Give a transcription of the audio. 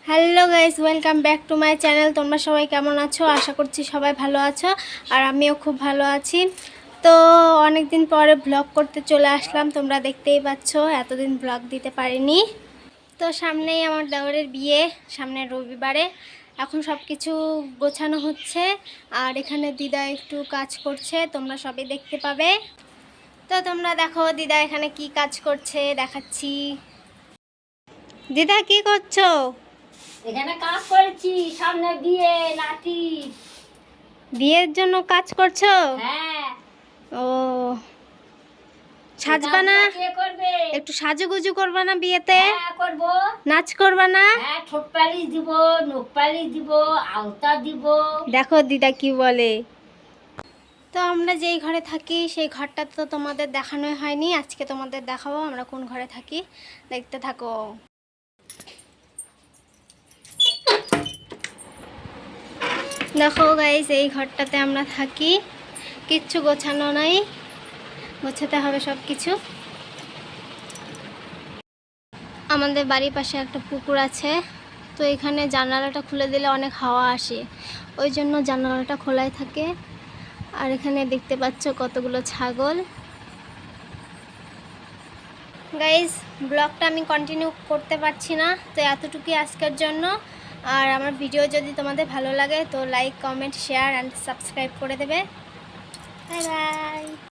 Hello guys, welcome back to my channel. তোমরা সবাই কেমন আছো? আশা করছি সবাই ভালো আছো, আর আমিও খুব ভালো আছি। তো অনেক দিন পরে ব্লগ করতে চলে আসলাম, তোমরা দেখতেই পাচ্ছ এতদিন ব্লগ দিতে পারিনি। তো সামনেই আমার দেওরের বিয়ে, সামনের রবিবারে। এখন সব কিছু গোছানো হচ্ছে, আর এখানে দিদা একটু কাজ করছে, তোমরা সবই দেখতে পাবে। তো তোমরা দেখো দিদা এখানে কি কাজ করছে, দেখাচ্ছি। দিদা কি করছো? এখানে কাজ করেছি, সামনে বিয়ে নাতি। বিয়ের জন্য কাজ করছো? হ্যাঁ। ও, সাজবা না? কে করবে? একটু সাজুগুজু করবা না বিয়েতে? হ্যাঁ করব। নাচ করবা না? হ্যাঁ, ঠোঁট পালিশ দিব, নখ পালিশ দিব, আলতা দিব। দেখো দিদা কি বলে। তো আমরা যেই ঘরে থাকি সেই ঘরটা তো তোমাদের দেখানোই হয়নি, আজকে তোমাদের দেখাবো আমরা কোন ঘরে থাকি, দেখতে থাকো। দেখো গাইস, এই ঘরটাতে আমরা থাকি, কিচ্ছু গোছানো নাই, গোছাতে হবে সব কিছু। আমাদের বাড়ির পাশে একটা পুকুর আছে, তো এখানে জানালাটা খুলে দিলে অনেক হাওয়া আসে, ওই জন্য জানালাটা খোলাই থাকে। আর এখানে দেখতে পাচ্ছ কতগুলো ছাগল। গাইজ, ব্লগটা আমি কন্টিনিউ করতে পারছি না, তো এতটুকুই আজকের জন্য। আর আমার ভিডিও যদি তোমাদের ভালো লাগে তো like, comment, share and subscribe করে দেবে। Bye bye.